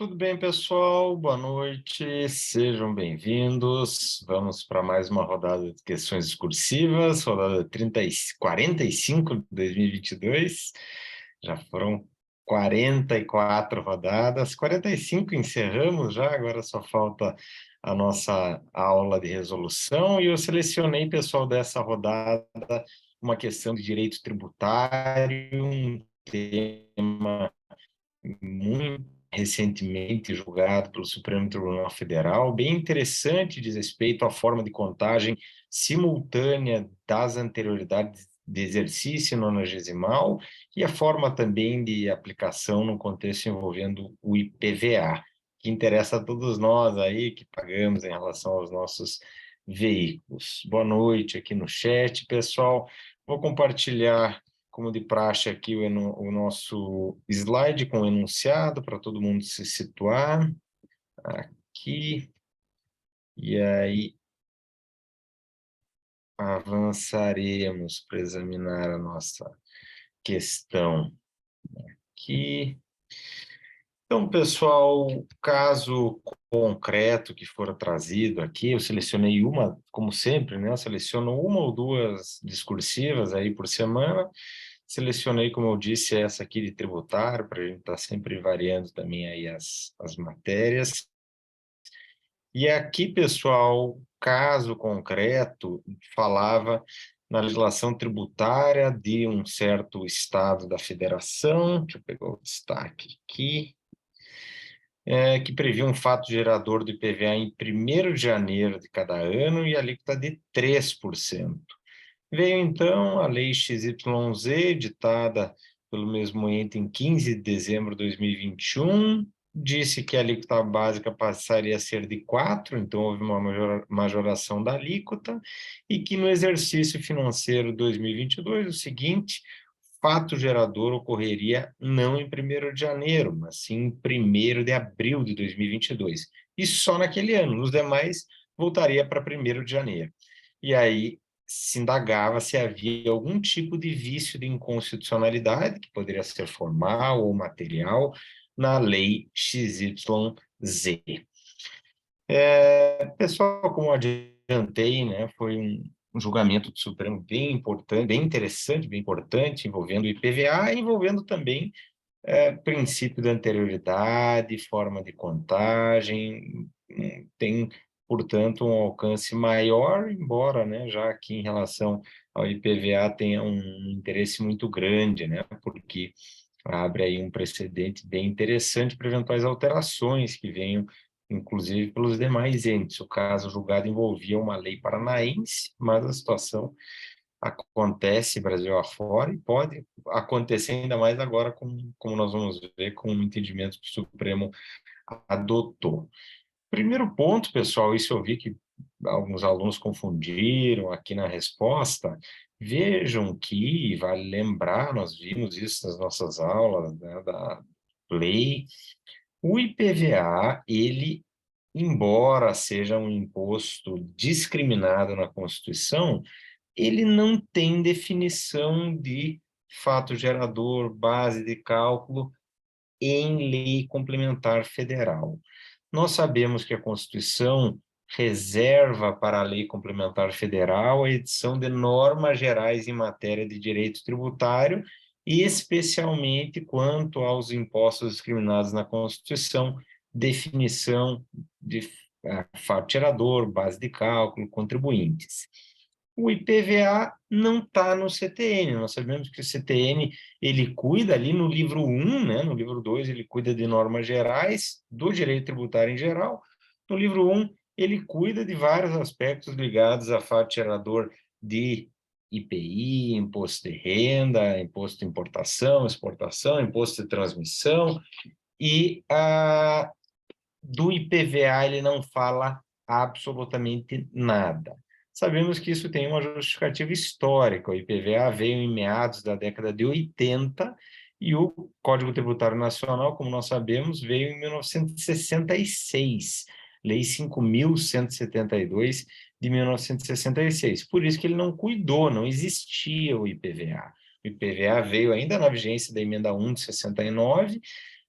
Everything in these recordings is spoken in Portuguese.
Tudo bem, pessoal? Boa noite, sejam bem-vindos. Vamos para mais uma rodada de questões discursivas, rodada 45 de 2022. Já foram 44 rodadas, 45 encerramos já, agora só falta a nossa aula de resolução. E eu selecionei, pessoal, dessa rodada uma questão de direito tributário, um tema muito recentemente julgado pelo Supremo Tribunal Federal, bem interessante, diz respeito à forma de contagem simultânea das anterioridades de exercício nonagesimal e a forma também de aplicação no contexto envolvendo o IPVA, que interessa a todos nós aí que pagamos em relação aos nossos veículos. Boa noite aqui no chat, pessoal. Vou compartilhar como de praxe aqui o nosso slide com o enunciado para todo mundo se situar aqui, e aí avançaremos para examinar a nossa questão aqui. Então, pessoal, o caso concreto que for trazido aqui, eu selecionei uma, como sempre, né? Eu seleciono uma ou duas discursivas aí por semana. Selecionei, como eu disse, essa aqui de tributário, para a gente estar sempre variando também aí as matérias. E aqui, pessoal, caso concreto, falava na legislação tributária de um certo estado da federação, deixa eu pegar o destaque aqui, que previa um fato gerador do IPVA em 1º de janeiro de cada ano e a alíquota de 3%. Veio, então, a Lei XYZ, editada pelo mesmo ente em 15 de dezembro de 2021, disse que a alíquota básica passaria a ser de 4%, então houve uma majoração da alíquota, e que no exercício financeiro 2022, o seguinte, fato gerador ocorreria não em 1º de janeiro, mas sim em 1º de abril de 2022. E só naquele ano, nos demais, voltaria para 1º de janeiro. E aí se indagava se havia algum tipo de vício de inconstitucionalidade, que poderia ser formal ou material, na lei XYZ. Pessoal, como adiantei, né, foi um julgamento do Supremo bem importante, bem interessante, bem importante, envolvendo o IPVA, envolvendo também princípio da anterioridade, forma de contagem, tem, portanto, um alcance maior, embora, né, já aqui em relação ao IPVA tenha um interesse muito grande, né, porque abre aí um precedente bem interessante para eventuais alterações que venham, inclusive, pelos demais entes. O caso julgado envolvia uma lei paranaense, mas a situação acontece Brasil afora e pode acontecer ainda mais agora, como nós vamos ver, com o entendimento que o Supremo adotou. Primeiro ponto, pessoal, isso eu vi que alguns alunos confundiram aqui na resposta. Vejam que, vale lembrar, nós vimos isso nas nossas aulas, né, da lei, o IPVA, ele, embora seja um imposto discriminado na Constituição, ele não tem definição de fato gerador, base de cálculo em lei complementar federal. Nós sabemos que a Constituição reserva para a lei complementar federal a edição de normas gerais em matéria de direito tributário, e especialmente quanto aos impostos discriminados na Constituição, definição de fato gerador, base de cálculo, contribuintes. O IPVA não está no CTN, nós sabemos que o CTN ele cuida ali no livro 1, né? No livro 2 ele cuida de normas gerais, do direito tributário em geral, no livro 1 ele cuida de vários aspectos ligados a fato gerador de IPI, imposto de renda, imposto de importação, exportação, imposto de transmissão, e do IPVA ele não fala absolutamente nada. Sabemos que isso tem uma justificativa histórica. O IPVA veio em meados da década de 80 e o Código Tributário Nacional, como nós sabemos, veio em 1966, Lei 5.172 de 1966. Por isso que ele não cuidou, não existia o IPVA. O IPVA veio ainda na vigência da Emenda 1 de 69,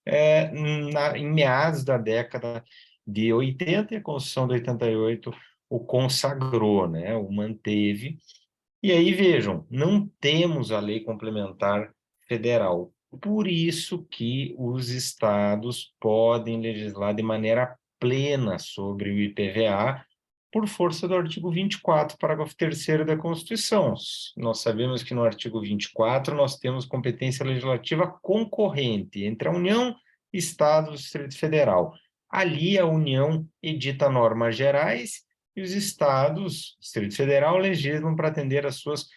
em meados da década de 80, e a Constituição de 88 o consagrou, né, o manteve. E aí, vejam, não temos a lei complementar federal. Por isso que os estados podem legislar de maneira plena sobre o IPVA, por força do artigo 24, parágrafo 3º da Constituição. Nós sabemos que no artigo 24 nós temos competência legislativa concorrente entre a União, Estado e Distrito Federal. Ali a União edita normas gerais e os estados, Distrito Federal, legislam para atender às suas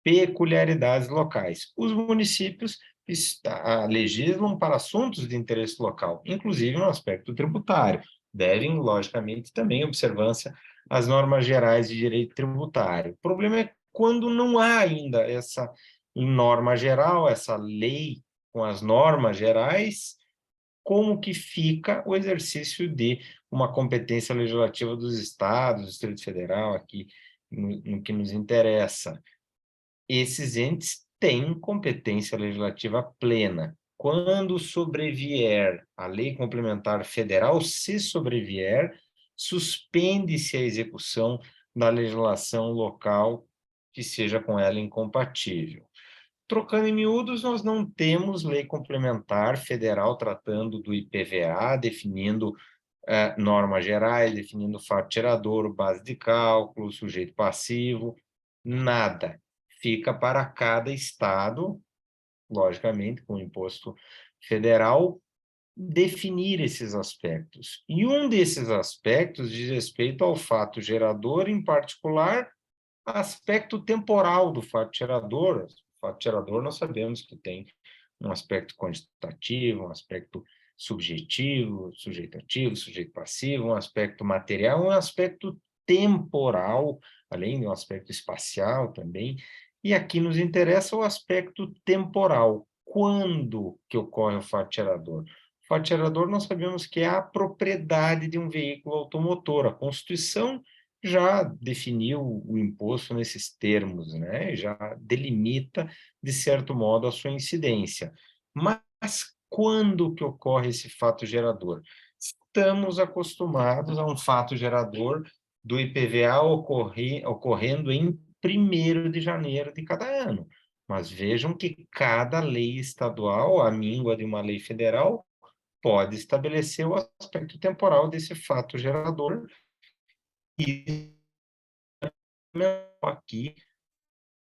peculiaridades locais. Os municípios legislam para assuntos de interesse local, inclusive no aspecto tributário. Devem, logicamente, também observância às normas gerais de direito tributário. O problema é quando não há ainda essa norma geral, essa lei com as normas gerais, como que fica o exercício de uma competência legislativa dos estados, do Distrito Federal, aqui no que nos interessa. Esses entes têm competência legislativa plena. Quando sobrevier a lei complementar federal, se sobrevier, suspende-se a execução da legislação local que seja com ela incompatível. Trocando em miúdos, nós não temos lei complementar federal tratando do IPVA, definindo normas gerais, definindo fato gerador, base de cálculo, sujeito passivo, nada. Fica para cada estado, logicamente, com o imposto federal, definir esses aspectos. E um desses aspectos diz respeito ao fato gerador, em particular, aspecto temporal do fato gerador. O fato gerador nós sabemos que tem um aspecto quantitativo, um aspecto subjetivo, sujeito ativo, sujeito passivo, um aspecto material, um aspecto temporal, além de um aspecto espacial também. E aqui nos interessa o aspecto temporal. Quando que ocorre o fato gerador? O fato gerador nós sabemos que é a propriedade de um veículo automotor. A Constituição já definiu o imposto nesses termos, né? Já delimita, de certo modo, a sua incidência. Mas quando que ocorre esse fato gerador? Estamos acostumados a um fato gerador do IPVA ocorrendo em 1º de janeiro de cada ano. Mas vejam que cada lei estadual, à míngua de uma lei federal, pode estabelecer o aspecto temporal desse fato gerador e aqui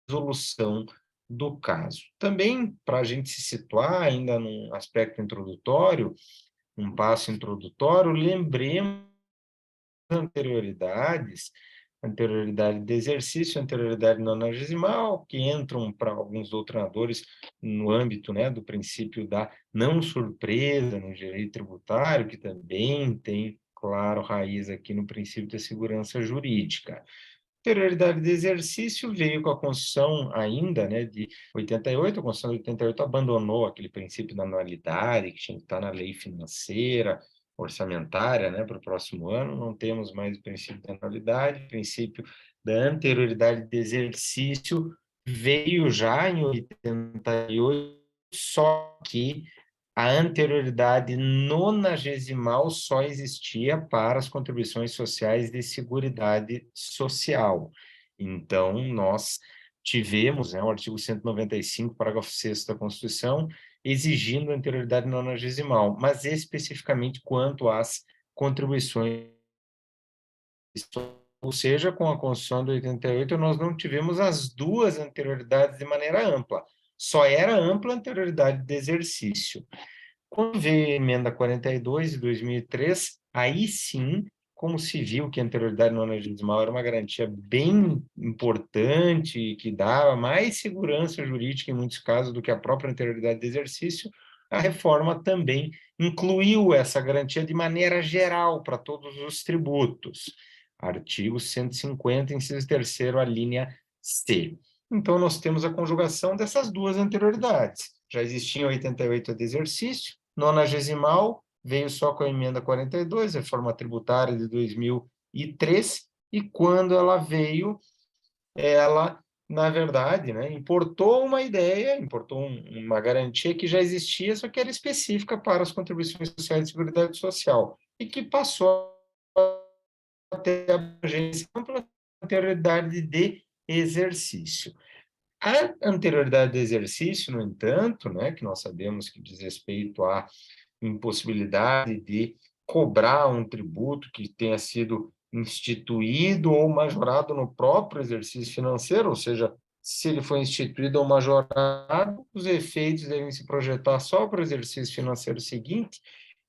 resolução do caso. Também, para a gente se situar ainda num aspecto introdutório, um passo introdutório, lembremos anterioridades, anterioridade de exercício, anterioridade nonagesimal, que entram para alguns doutrinadores no âmbito, né, do princípio da não surpresa no direito tributário, que também tem, claro, raiz aqui no princípio da segurança jurídica. Anterioridade de exercício veio com a Constituição ainda, né, de 88, a Constituição de 88 abandonou aquele princípio da anualidade, que tinha que estar na lei financeira, orçamentária, né, para o próximo ano, não temos mais o princípio da anualidade, o princípio da anterioridade de exercício veio já em 88, só que a anterioridade nonagesimal só existia para as contribuições sociais de seguridade social. Então, nós tivemos, né, o artigo 195, parágrafo 6º da Constituição, exigindo anterioridade nonagesimal, mas especificamente quanto às contribuições. Ou seja, com a Constituição de 88, nós não tivemos as duas anterioridades de maneira ampla. Só era ampla a anterioridade de exercício. Quando veio a emenda 42 de 2003, aí sim, como se viu que a anterioridade nonagesimal era uma garantia bem importante, que dava mais segurança jurídica em muitos casos do que a própria anterioridade de exercício, a reforma também incluiu essa garantia de maneira geral para todos os tributos. Artigo 150, inciso 3º, a linha C. Então, nós temos a conjugação dessas duas anterioridades. Já existia em 88 a de exercício, nonagesimal veio só com a emenda 42, reforma tributária de 2003, e quando ela veio, ela na verdade, né, importou uma ideia, importou uma garantia que já existia, só que era específica para as contribuições sociais de seguridade social, e que passou a ter abrangência ampla anterioridade de exercício. A anterioridade de exercício, no entanto, né, que nós sabemos que diz respeito à impossibilidade de cobrar um tributo que tenha sido instituído ou majorado no próprio exercício financeiro, ou seja, se ele foi instituído ou majorado, os efeitos devem se projetar só para o exercício financeiro seguinte,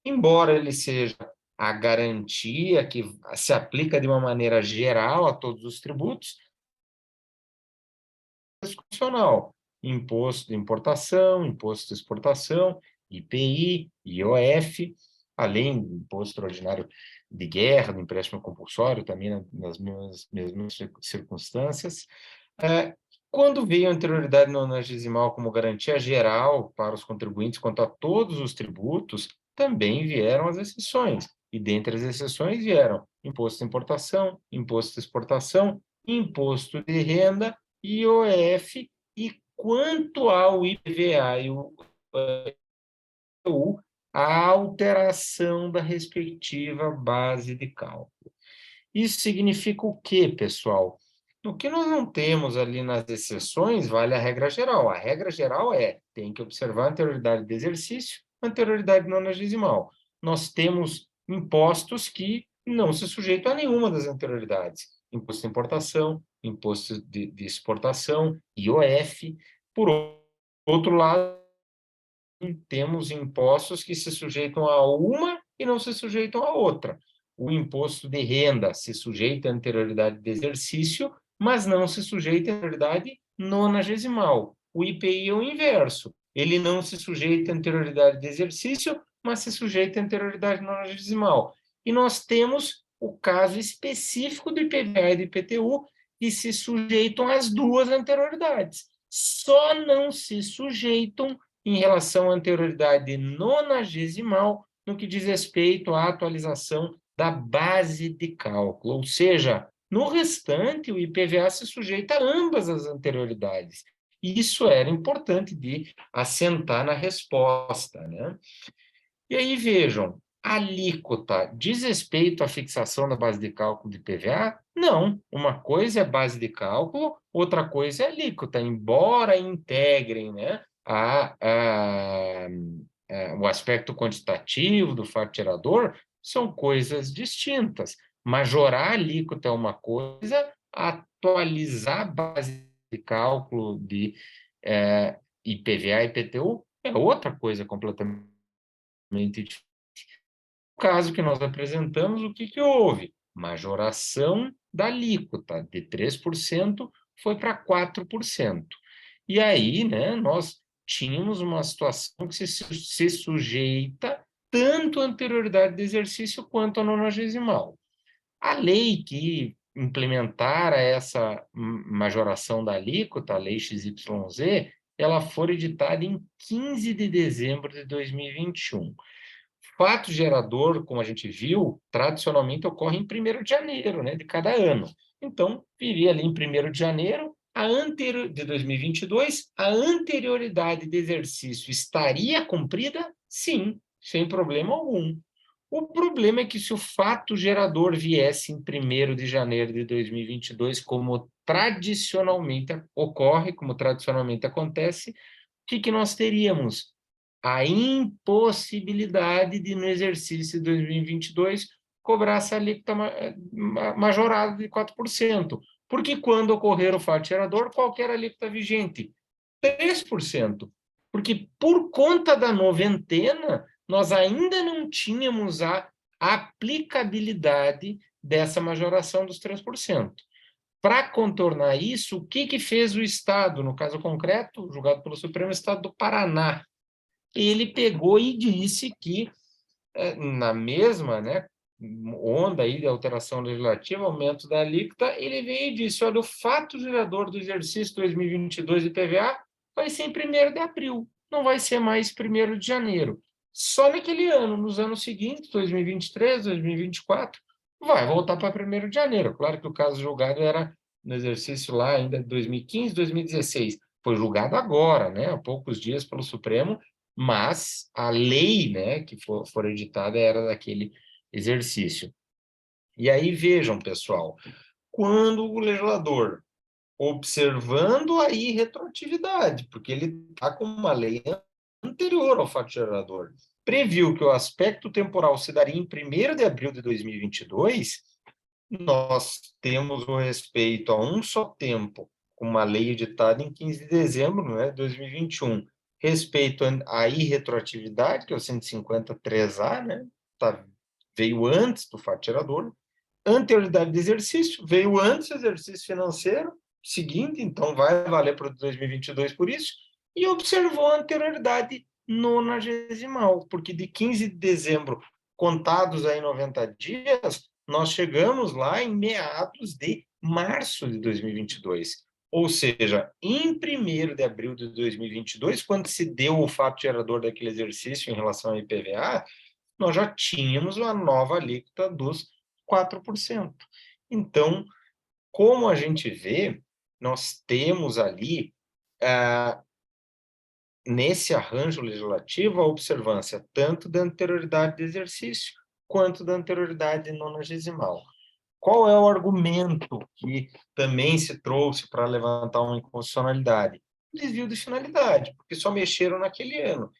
embora ele seja a garantia que se aplica de uma maneira geral a todos os tributos, constitucional, imposto de importação, imposto de exportação, IPI, IOF, além do imposto ordinário de guerra, do empréstimo compulsório, também nas mesmas circunstâncias. Quando veio a anterioridade nonagesimal como garantia geral para os contribuintes quanto a todos os tributos, também vieram as exceções. E dentre as exceções vieram imposto de importação, imposto de exportação, imposto de renda, IOF, e quanto ao IPVA e o IPTU, a alteração da respectiva base de cálculo. Isso significa o quê, pessoal? No que nós não temos ali nas exceções, vale a regra geral. A regra geral tem que observar a anterioridade de exercício, anterioridade nonagesimal. Nós temos impostos que não se sujeitam a nenhuma das anterioridades. Imposto de importação, imposto de exportação, IOF. Por outro lado, temos impostos que se sujeitam a uma e não se sujeitam a outra. O imposto de renda se sujeita à anterioridade de exercício, mas não se sujeita à anterioridade nonagesimal. O IPI é o inverso. Ele não se sujeita à anterioridade de exercício, mas se sujeita à anterioridade nonagesimal. E nós temos o caso específico do IPVA e do IPTU, que se sujeitam às duas anterioridades. Só não se sujeitam em relação à anterioridade nonagesimal no que diz respeito à atualização da base de cálculo, ou seja, no restante, o IPVA se sujeita a ambas as anterioridades. Isso era importante de assentar na resposta, né? E aí, vejam, a alíquota diz respeito à fixação da base de cálculo de IPVA? Não. Uma coisa é base de cálculo, outra coisa é alíquota, embora integrem, né, o aspecto quantitativo do fato gerador, são coisas distintas. Majorar a alíquota é uma coisa, atualizar a base de cálculo de IPVA e IPTU é outra coisa completamente diferente. No caso que nós apresentamos, o que houve? Majoração da alíquota de 3% foi para 4%. E aí, né, nós tínhamos uma situação que se sujeita tanto à anterioridade de exercício quanto à nonagesimal. A lei que implementara essa majoração da alíquota, a lei XYZ, ela foi editada em 15 de dezembro de 2021. Fato gerador, como a gente viu, tradicionalmente ocorre em 1º de janeiro, né, de cada ano. Então, viria ali em 1º de janeiro, de 2022, a anterioridade de exercício estaria cumprida? Sim, sem problema algum. O problema é que se o fato gerador viesse em 1º de janeiro de 2022, como tradicionalmente ocorre, como tradicionalmente acontece, o que nós teríamos? A impossibilidade de, no exercício de 2022, cobrar essa alíquota majorada de 4%. Porque quando ocorrer o fato gerador, qualquer alíquota vigente? 3%. Porque por conta da noventena, nós ainda não tínhamos a aplicabilidade dessa majoração dos 3%. Para contornar isso, o que fez o Estado, no caso concreto, julgado pelo Supremo Estado do Paraná? Ele pegou e disse que, na mesma, né, onda aí de alteração legislativa, aumento da alíquota, ele veio e disse, olha, o fato gerador do exercício 2022 de IPVA vai ser em 1º de abril, não vai ser mais 1º de janeiro. Só naquele ano, nos anos seguintes, 2023, 2024, vai voltar para 1º de janeiro. Claro que o caso julgado era no exercício lá ainda de 2015, 2016. Foi julgado agora, né, há poucos dias pelo Supremo, mas a lei, né, que for editada era daquele exercício. E aí vejam, pessoal, quando o legislador, observando a irretroatividade, porque ele está com uma lei anterior ao fato gerador, previu que o aspecto temporal se daria em 1º de abril de 2022, nós temos o respeito a um só tempo, com uma lei editada em 15 de dezembro, né, de 2021, respeito à irretroatividade, que é o 153A, né, veio antes do fato gerador, anterioridade de exercício, veio antes do exercício financeiro seguinte, então vai valer para 2022 por isso, e observou a anterioridade nonagesimal, porque de 15 de dezembro, contados aí 90 dias, nós chegamos lá em meados de março de 2022. Ou seja, em 1º de abril de 2022, quando se deu o fato gerador daquele exercício em relação ao IPVA, nós já tínhamos uma nova alíquota dos 4%. Então, como a gente vê, nós temos ali, nesse arranjo legislativo, a observância tanto da anterioridade de exercício quanto da anterioridade nonagesimal. Qual é o argumento que também se trouxe para levantar uma inconstitucionalidade? Desvio de finalidade, porque só mexeram naquele ano.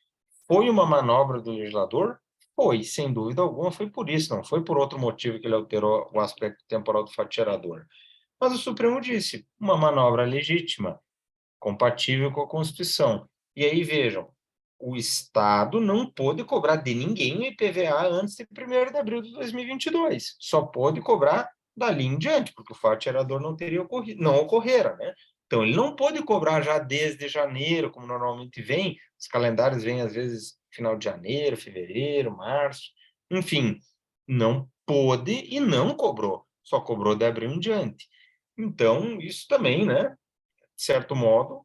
Foi uma manobra do legislador? Foi, sem dúvida alguma, foi por isso, não foi por outro motivo que ele alterou o aspecto temporal do fato gerador. Mas o Supremo disse, uma manobra legítima, compatível com a Constituição. E aí, vejam, o Estado não pôde cobrar de ninguém o IPVA antes de 1º de abril de 2022. Só pôde cobrar dali em diante, porque o fato gerador não teria ocorrido, não ocorrera, né? Então, ele não pôde cobrar já desde janeiro, como normalmente vem, os calendários vêm às vezes final de janeiro, fevereiro, março, enfim, não pôde e não cobrou, só cobrou de abril em diante. Então, isso também, né, de certo modo,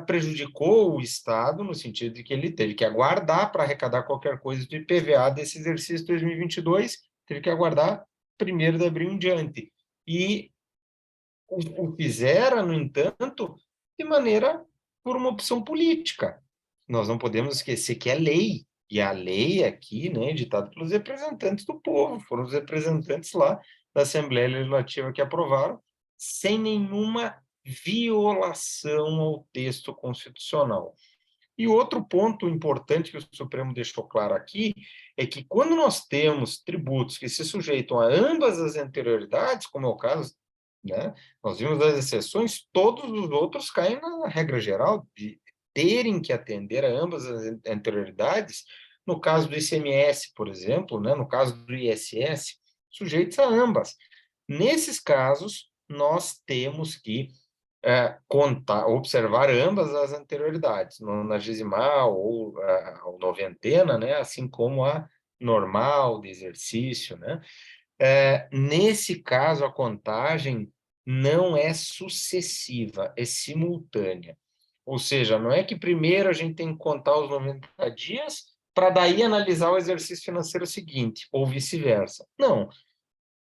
prejudicou o Estado, no sentido de que ele teve que aguardar para arrecadar qualquer coisa do IPVA desse exercício 2022, teve que aguardar 1º de abril em diante. E o fizera, no entanto, de maneira por uma opção política. Nós não podemos esquecer que é lei, e a lei aqui, né, editada pelos representantes do povo, foram os representantes lá da Assembleia Legislativa que aprovaram, sem nenhuma violação ao texto constitucional. E outro ponto importante que o Supremo deixou claro aqui é que quando nós temos tributos que se sujeitam a ambas as anterioridades, como é o caso, né, nós vimos as exceções, todos os outros caem na regra geral de terem que atender a ambas as anterioridades, no caso do ICMS, por exemplo, né, no caso do ISS, sujeitos a ambas. Nesses casos, nós temos que observar ambas as anterioridades, nonagesimal ou noventena, né, assim como a normal de exercício, né? Nesse caso, a contagem não é sucessiva, é simultânea. Ou seja, não é que primeiro a gente tem que contar os 90 dias para daí analisar o exercício financeiro seguinte, ou vice-versa. Não,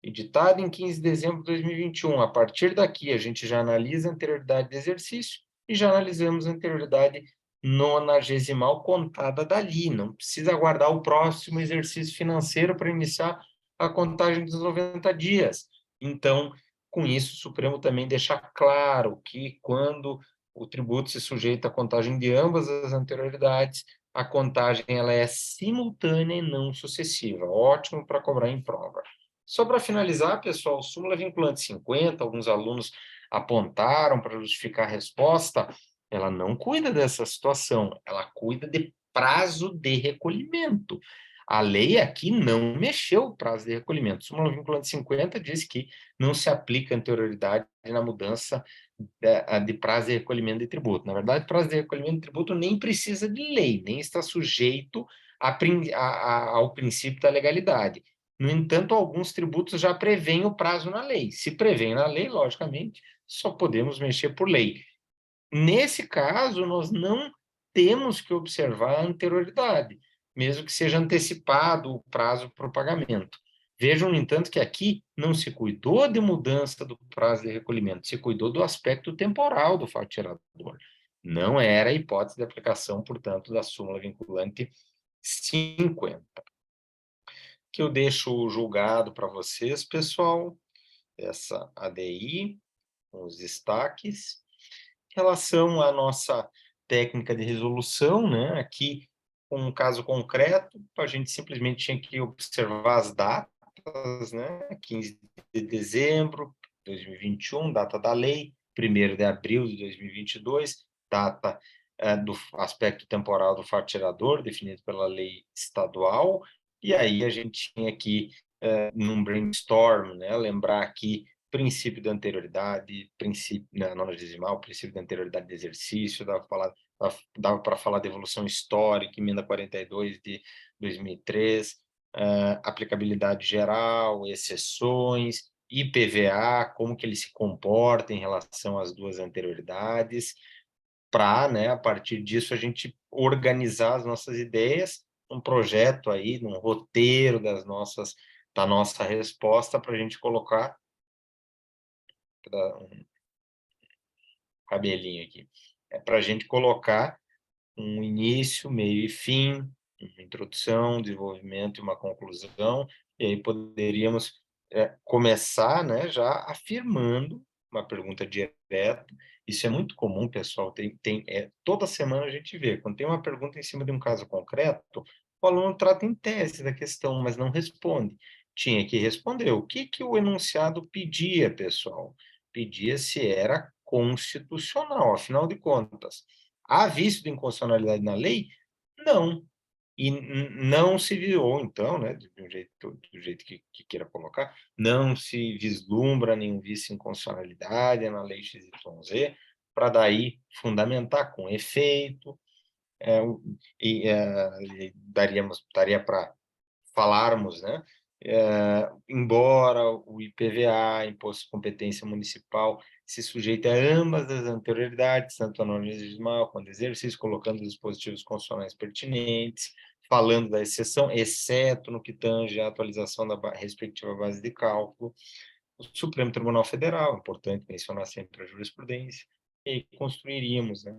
editado em 15 de dezembro de 2021. A partir daqui, a gente já analisa a anterioridade de exercício e já analisamos a anterioridade nonagesimal contada dali. Não precisa aguardar o próximo exercício financeiro para iniciar a contagem dos 90 dias. Então, com isso, o Supremo também deixa claro que quando o tributo se sujeita à contagem de ambas as anterioridades, a contagem ela é simultânea e não sucessiva. Ótimo para cobrar em prova. Só para finalizar, pessoal, súmula vinculante 50, alguns alunos apontaram para justificar a resposta, ela não cuida dessa situação, ela cuida de prazo de recolhimento. A lei aqui não mexeu o prazo de recolhimento. Súmula vinculante 50 diz que não se aplica anterioridade na mudança de prazo de recolhimento de tributo. Na verdade, prazo de recolhimento de tributo nem precisa de lei, nem está sujeito ao princípio da legalidade. No entanto, alguns tributos já prevêem o prazo na lei. Se prevêem na lei, logicamente, só podemos mexer por lei. Nesse caso, nós não temos que observar a anterioridade, mesmo que seja antecipado o prazo para o pagamento. Vejam, no entanto, que aqui não se cuidou de mudança do prazo de recolhimento, se cuidou do aspecto temporal do fato gerador. Não era a hipótese de aplicação, portanto, da súmula vinculante 50. Que eu deixo julgado para vocês, pessoal, essa ADI, com os destaques. Em relação à nossa técnica de resolução, né? Aqui, um caso concreto, a gente simplesmente tinha que observar as datas, né? 15 de dezembro de 2021, data da lei, 1º de abril de 2022, data do aspecto temporal do fato gerador, definido pela lei estadual, e aí a gente tinha que, num brainstorm, né? Lembrar aqui princípio da anterioridade, princípio na nonagesimal, princípio da anterioridade de exercício, dava para falar de evolução histórica, emenda 42 de 2003, aplicabilidade geral, exceções, IPVA, como que ele se comporta em relação às duas anterioridades, para, né, a partir disso, a gente organizar as nossas ideias, um projeto aí, um roteiro da nossa resposta para a gente colocar um cabelinho aqui. É para a gente colocar um início, meio e fim, uma introdução, desenvolvimento e uma conclusão, e aí poderíamos começar, né, já afirmando uma pergunta direta. Isso é muito comum, pessoal, toda semana a gente vê, quando tem uma pergunta em cima de um caso concreto, o aluno trata em tese da questão, mas não responde. Tinha que responder. O que que o enunciado pedia, pessoal? Pedia se era constitucional, afinal de contas. Há vício de inconstitucionalidade na lei? Não. E não se viu, então, né, do jeito que queira colocar, não se vislumbra nenhum vício de inconstitucionalidade na lei XYZ, para daí fundamentar com efeito, daria para falarmos, né? Embora o IPVA, Imposto de Competência Municipal, se sujeite a ambas as anterioridades, tanto a norma legislativa quanto a exercício, colocando os dispositivos constitucionais pertinentes, falando da exceção, exceto no que tange à atualização da respectiva base de cálculo, o Supremo Tribunal Federal, importante mencionar sempre a jurisprudência, e construiríamos, né,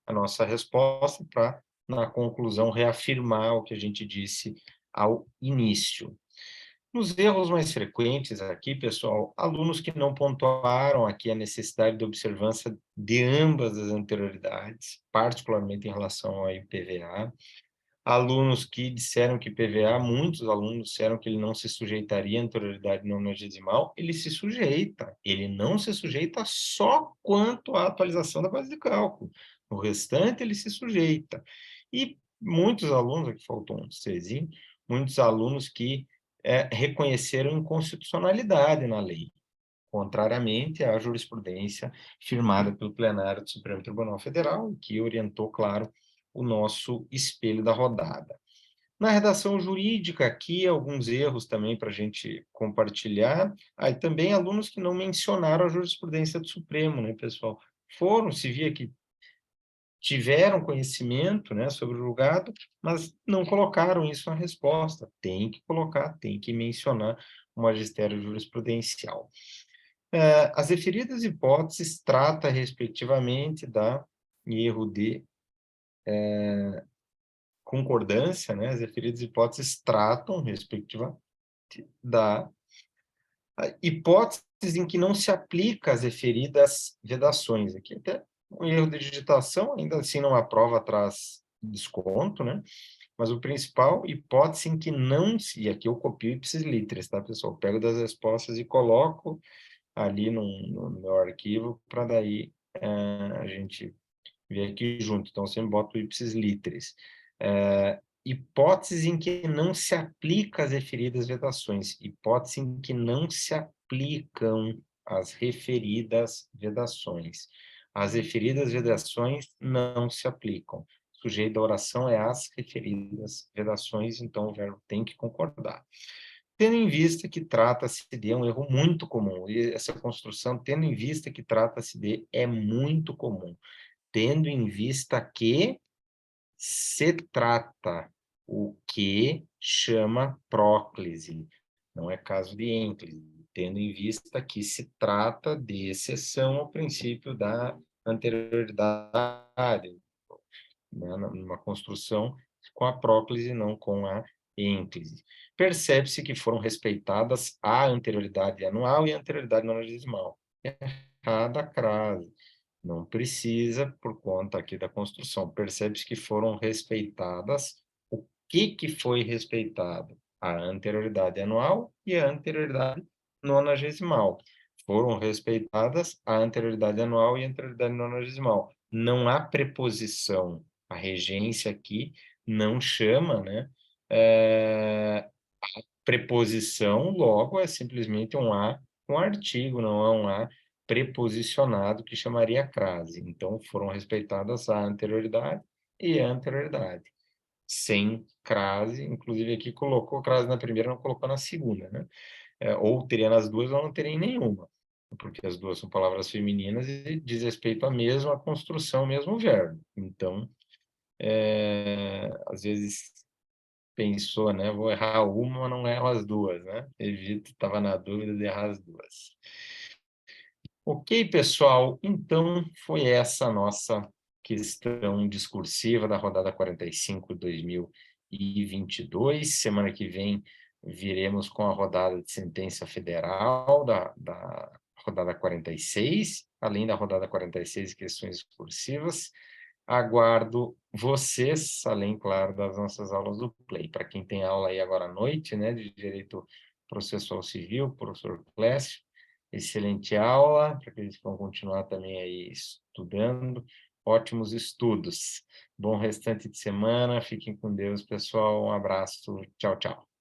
a nossa resposta para, na conclusão, reafirmar o que a gente disse ao início. Nos erros mais frequentes aqui, pessoal, alunos que não pontuaram aqui a necessidade de observância de ambas as anterioridades, particularmente em relação ao IPVA, alunos que disseram que PVA, muitos alunos disseram que ele não se sujeitaria à anterioridade nonagesimal, ele se sujeita, ele não se sujeita só quanto à atualização da base de cálculo, o restante ele se sujeita. E muitos alunos, aqui faltou um Czinho, muitos alunos que reconheceram inconstitucionalidade na lei, contrariamente à jurisprudência firmada pelo plenário do Supremo Tribunal Federal, que orientou, claro, o nosso espelho da rodada. Na redação jurídica, aqui, alguns erros também para a gente compartilhar. E também alunos que não mencionaram a jurisprudência do Supremo, né, pessoal? Se via que tiveram conhecimento, né, sobre o julgado, mas não colocaram isso na resposta. Tem que colocar, tem que mencionar o magistério jurisprudencial. As referidas hipóteses trata, respectivamente, da erro de concordância, né? As referidas hipóteses tratam, respectivamente, da hipóteses em que não se aplica as referidas vedações. Aqui até um erro de digitação, ainda assim não aprova, traz desconto, né? Mas o principal, hipótese em que não se... E aqui eu copio ipsis literis, tá, pessoal? Pego das respostas e coloco ali no meu arquivo, para daí a gente ver aqui junto. Então, sempre boto o ipsis literis. Hipóteses em que não se aplica as referidas vedações. Hipótese em que não se aplicam as referidas vedações. As referidas vedações não se aplicam. O sujeito da oração é as referidas vedações, então o verbo tem que concordar. Tendo em vista que trata-se de um erro muito comum, e essa construção, tendo em vista que trata-se de, é muito comum, tendo em vista que se trata, o que chama próclise. não é caso de ênclise, tendo em vista que se trata de exceção ao princípio da anterioridade, né, numa construção com a próclise e não com a ênclise. Percebe-se que foram respeitadas a anterioridade anual e a anterioridade nonagesimal. Errada a crase. Não precisa, por conta aqui da construção. Percebe-se que foram respeitadas. O que foi respeitado? A anterioridade anual e a anterioridade nonagesimal. Foram respeitadas a anterioridade anual e a anterioridade nonagesimal. Não há preposição. A regência aqui não chama, né? Preposição, logo, é simplesmente um artigo, não é um a preposicionado que chamaria crase. Então, foram respeitadas a anterioridade e a anterioridade. Sem crase, inclusive aqui colocou crase na primeira, não colocou na segunda, né? Ou teria nas duas ou não teria em nenhuma, porque as duas são palavras femininas e diz respeito à mesma construção, ao mesmo verbo. Então, às vezes pensou, né? Vou errar uma, mas não erro as duas, né? Evito, estava na dúvida de errar as duas. Ok, pessoal, então foi essa a nossa questão discursiva da rodada 45 de 2022. Semana que vem viremos com a rodada de sentença federal da rodada 46, além da rodada 46, questões discursivas. Aguardo vocês, além, claro, das nossas aulas do Play. Para quem tem aula aí agora à noite, né, de Direito Processual Civil, professor Clécio, excelente aula, para aqueles que vão continuar também aí estudando, ótimos estudos. Bom restante de semana, fiquem com Deus, pessoal, um abraço, tchau, tchau.